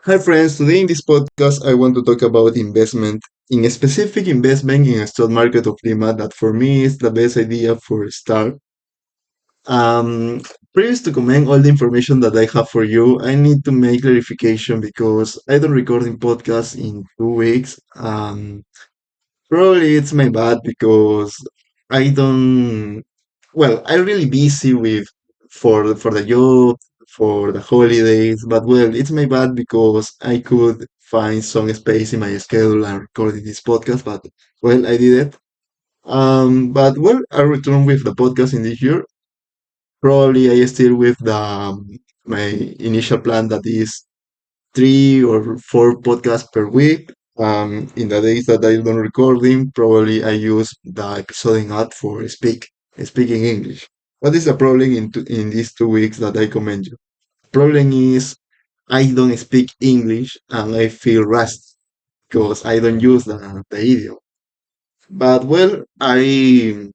Hi friends, today in this podcast I want to talk about investment, in a specific investment in a stock market of Lima that for me is the best idea for a start. Um, Previous to comment all the information that I have for you, I need to make clarification because I don't record in podcast in 2 weeks. Probably it's my bad because I don't. Well, I'm really busy with for the job, for the holidays. But well, it's my bad because I could find some space in my schedule and recording this podcast. But well, I did it. But well, I return with the podcast in this year. Probably I still with the my initial plan that is 3 or 4 podcasts per week. In the days that I don't recording, probably I use the episoding app for speaking English. What is the problem in these 2 weeks that I commend you? Problem is I don't speak English and I feel rusty because I don't use the idiom. But well, I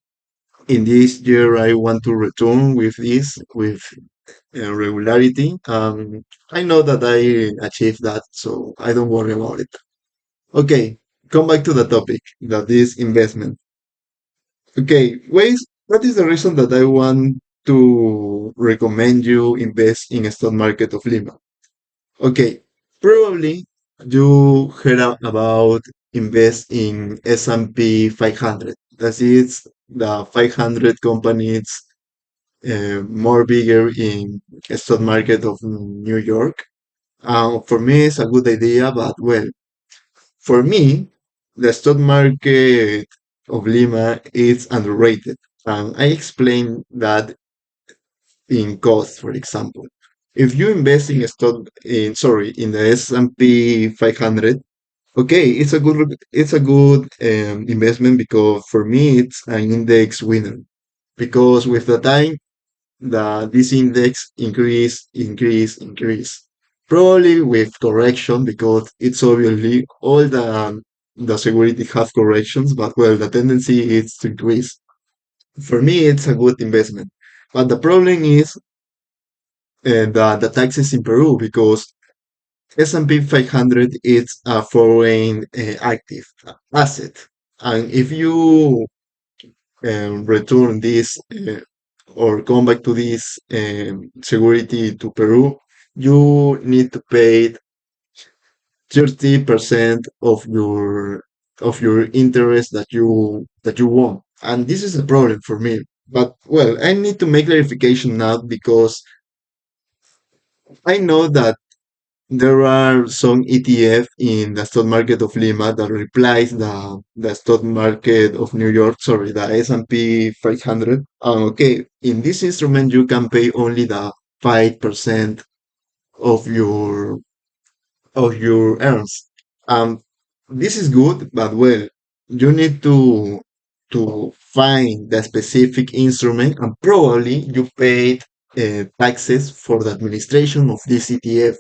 in this year I want to return with this with regularity. I know that I achieved that, so I don't worry about it. Okay, come back to the topic that is investment. Okay, what is the reason that I want to recommend you invest in a stock market of Lima? Okay, probably you heard about invest in S&P 500. That is the 500 companies more bigger in stock market of New York. For me, it's a good idea, but well, for me, the stock market of Lima is underrated. And I explained that in cost, for example. If you invest in a stock in the S&P 500, okay, it's a good investment because for me it's an index winner. Because with the time this index increase. Probably with correction because it's obviously all the security have corrections, but well, the tendency is to increase. For me, it's a good investment. But the problem is the taxes in Peru because S&P 500 is a foreign active asset. And if you return this or come back to this security to Peru, you need to pay 30% of your interest that you want. And this is a problem for me. But well, I need to make clarification now because I know that there are some ETF in the stock market of Lima that replies the stock market of New York, sorry, the S&P 500. Okay, in this instrument you can pay only the 5% of your earns. Um, this is good, but well, you need to find the specific instrument, and probably you paid taxes for the administration of this ETF.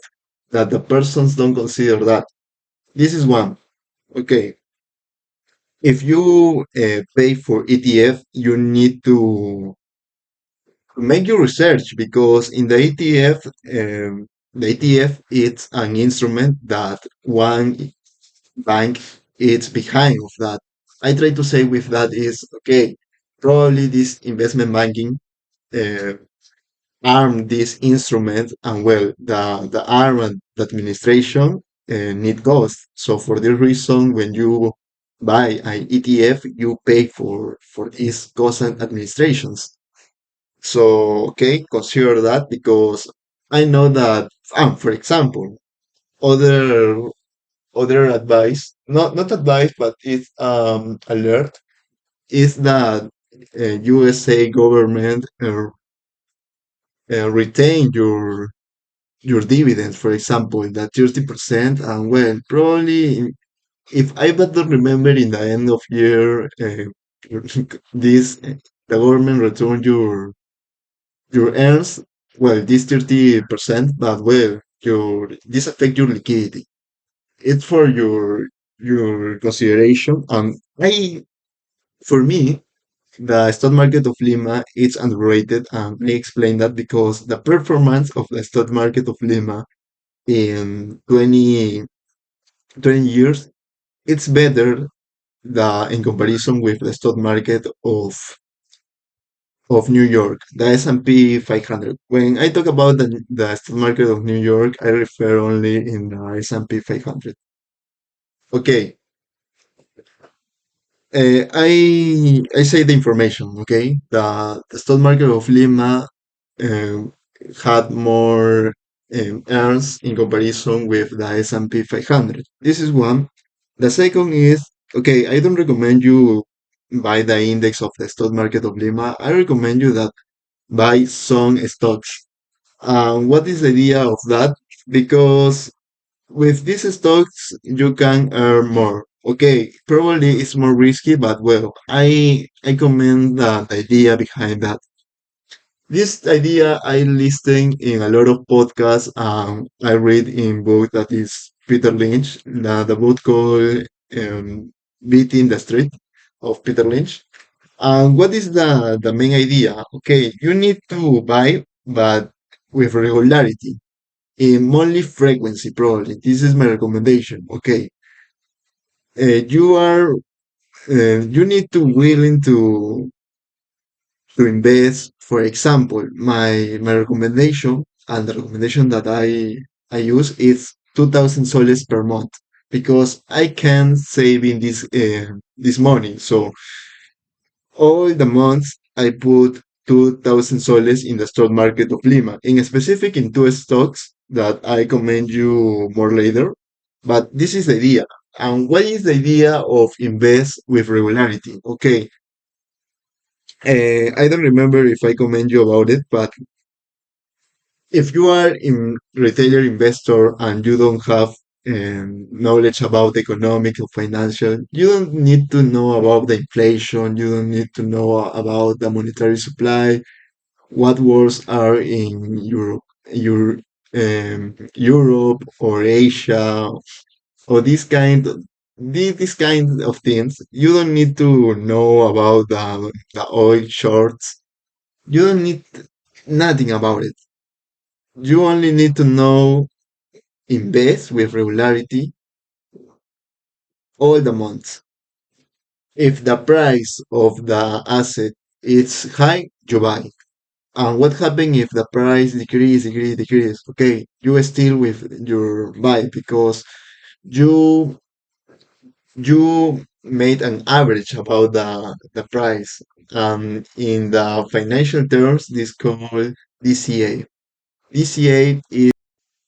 That the persons don't consider that. This is one. Okay, if you pay for ETF, you need to make your research because in the ETF it's an instrument that one bank is behind of that. I try to say with that is okay. Probably this investment banking uh, arm this instrument, and well, the arm and the administration need cost. So for this reason, when you buy an ETF, you pay for these cost and administrations. So okay, consider that because I know that, for example, other other advice, not advice, but it's alert, is that USA government retain your dividends, for example, that 30%, and well, probably if I better remember in the end of year, this the government return your earns, well, this 30%, but well, your this affect your liquidity. It's for your consideration. I for me, the stock market of Lima is underrated, and I explain that because the performance of the stock market of Lima in 20 years, it's better in comparison with the stock market of New York, the S&P 500. When I talk about the stock market of New York, I refer only in the S&P 500. Okay, I say the information. Okay, the stock market of Lima um, had more earns in comparison with the S&P 500. This is one. The second is, okay, I don't recommend you buy the index of the stock market of Lima. I recommend you that buy some stocks. What is the idea of that? Because with these stocks, you can earn more. Okay, probably it's more risky, but well, I commend the idea behind that. This idea I listen in a lot of podcasts. I read in book that is Peter Lynch, the book called Beating the Street of Peter Lynch. And what is the main idea? Okay, you need to buy, but with regularity, in monthly frequency, probably. This is my recommendation. Okay, you are you need to willing to invest. For example, my recommendation and the recommendation that I use is 2,000 soles per month because I can save in this money. So all the months I put 2,000 soles in the stock market of Lima, in specific in two stocks that I commend you more later. But this is the idea. And what is the idea of invest with regularity? Okay, I don't remember if I commend you about it, but if you are in retailer investor and you don't have knowledge about economic or financial, you don't need to know about the inflation. You don't need to know about the monetary supply. What wars are in Europe or Asia or this kind of things. You don't need to know about the oil shorts. You don't need nothing about it. You only need to know invest with regularity all the months. If the price of the asset is high, you buy. And what happens if the price decrease? Okay, you are still with your buy because you you made an average about the price. In the financial terms, this called DCA. DCA is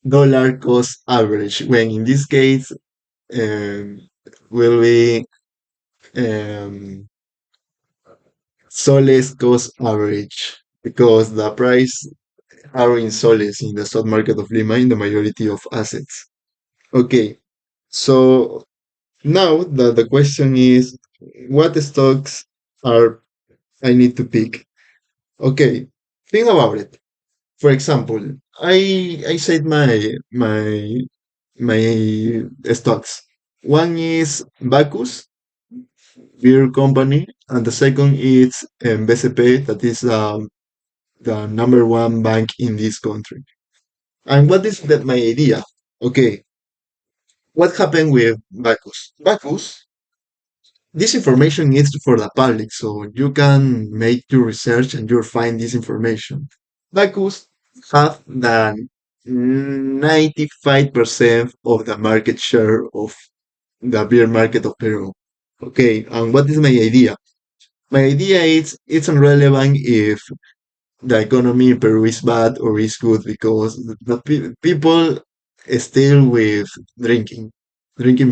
dollar cost average, when in this case um, will be um, soles cost average because the price are in soles in the stock market of Lima in the majority of assets. Okay, so now the question is, what stocks are I need to pick? Okay, think about it. For example, I said my stocks. One is Bacchus beer company, and the second is BCP, that is the number one bank in this country. And what is that my idea? Okay, what happened with Bacchus? Bacchus, this information is for the public, so you can make your research and you'll find this information. Bacchus have the 95% of the market share of the beer market of Peru. Okay, and what is my idea? My idea is it's irrelevant if the economy in Peru is bad or is good because the people still with drinking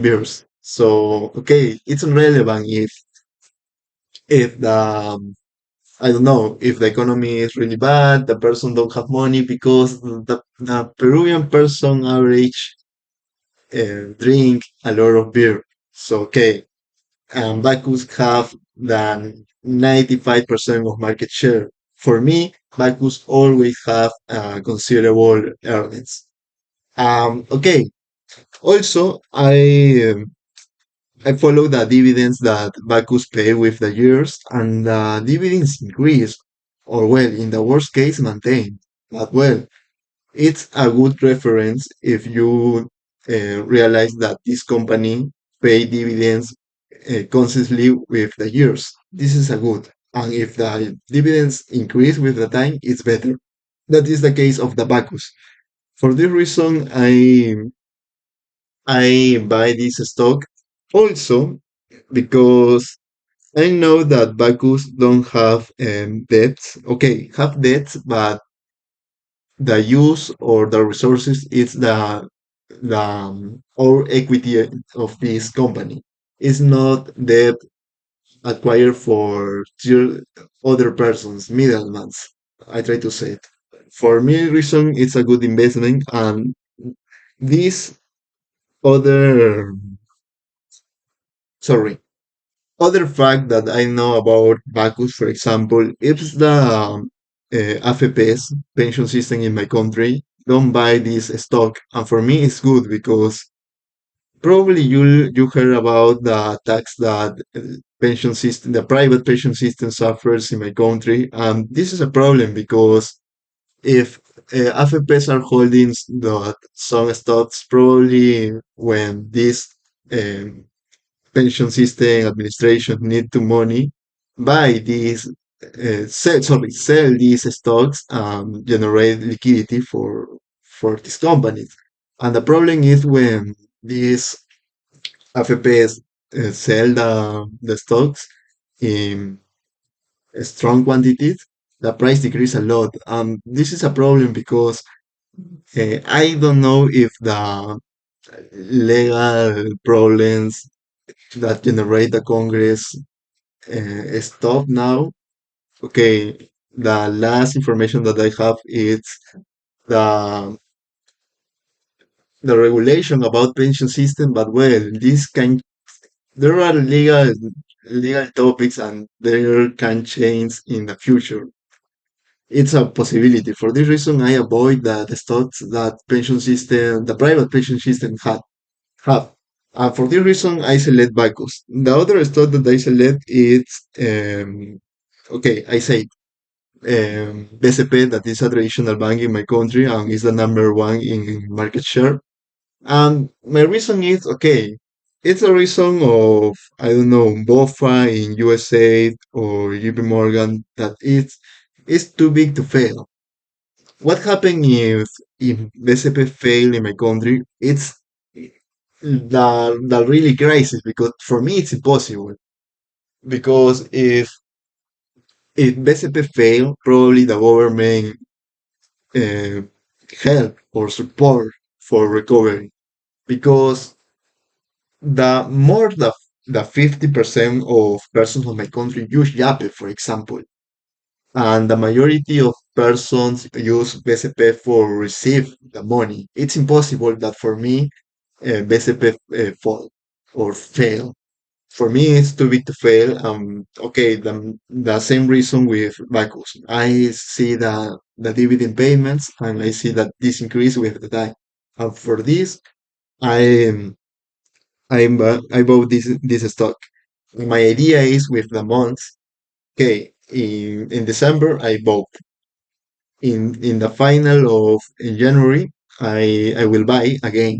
beers. So okay, it's irrelevant if the I don't know if the economy is really bad, the person don't have money because the Peruvian person average drink a lot of beer. So okay, and Bacchus have the 95% of market share. For me, Bacchus always have considerable earnings. Okay. Also, I follow the dividends that Bacchus pay with the years, and the dividends increase, or well, in the worst case, maintain. But well, It's a good reference if you realize that this company pay dividends constantly with the years. This is a good. And if the dividends increase with the time, it's better. That is the case of the Bacchus. For this reason, I buy this stock also because I know that Bacchus don't have debts. Okay, have debts, but the use or the resources is the or equity of this company. It's not debt acquired for other persons, middlemen. I try to say it. For me, reason it's a good investment, and this other sorry other fact that I know about Bacchus, for example, is the AFP's pension system in my country don't buy this stock, and for me it's good because probably you heard about the tax that pension system, the private pension system suffers in my country, and this is a problem because if AFPs are holding some stocks, probably when this um, pension system administration need to money buy these sell these stocks and generate liquidity for these companies. And the problem is when these AFPs sell the stocks in strong quantities, the price decrease a lot. This is a problem because I don't know if the legal problems that generate the Congress stop now. Okay, the last information that I have is the the regulation about pension system, but well, this can there are legal topics and there can change in the future. It's a possibility. For this reason, I avoid the stocks that pension system, the private pension system have. And for this reason, I select Bacchus. The other stock that I select is okay. I say BCP, that is a traditional bank in my country and is the number one in market share. And my reason is okay, it's a reason of, I don't know, BOFA in USA or JP Morgan that it's too big to fail. What happened if BCP fail in my country? It's the really crisis because for me it's impossible. Because if BCP fail, probably the government uh, help or support for recovery because the 50% of persons of my country use Yape, for example, and the majority of persons use BCP for receive the money. It's impossible that for me BCP fall or fail. For me, it's too big to fail. Okay, the same reason with Bacchus. I see the dividend payments and I see that this increase with the time. And for this, I I bought this stock. My idea is with the months. Okay, in December I bought. In the final of in January I will buy again.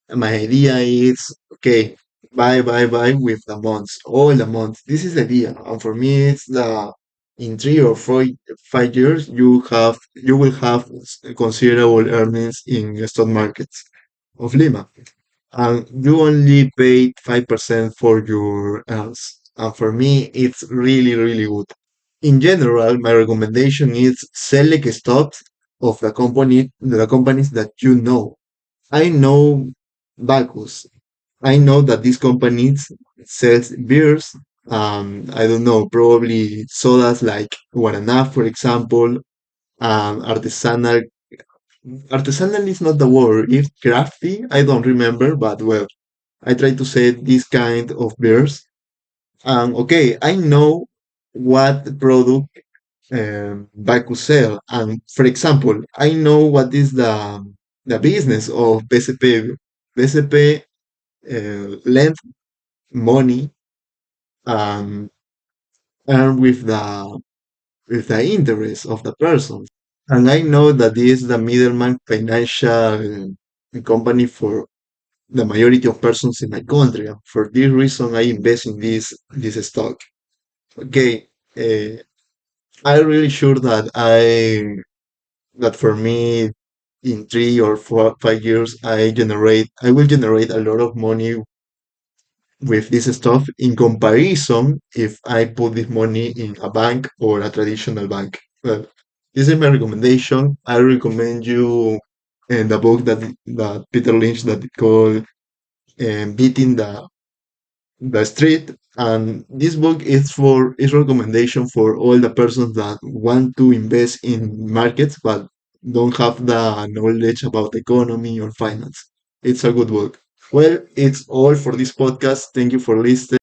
My idea is okay, buy with the months, all the months. This is the idea, and for me, it's the in 3 or 5 years you will have considerable earnings in the stock markets of Lima, and you only pay 5% for your earns. And for me, it's really good. In general, my recommendation is select stocks of the companies that you know. I know Bacchus. I know that these companies sells beers. I don't know, probably sodas like Guaraná, for example. Artisanal. Artisanal is not the word. It's crafty. I don't remember, but well, I try to say this kind of beers. Okay, I know what product Bacchus sell. And for example, I know what is the business of BCP. BCP lend money and earn with the interest of the person. And I know that this is the middleman financial company for the majority of persons in my country. And for this reason, I invest in this stock. Okay, I'm really sure that for me, in 3 or 5 years, I will generate a lot of money with this stuff in comparison if I put this money in a bank or a traditional bank. Well, this is my recommendation. I recommend you the book that Peter Lynch that it called Beating the Street. And this book is recommendation for all the persons that want to invest in markets but don't have the knowledge about economy or finance. It's a good book. Well, it's all for this podcast. Thank you for listening.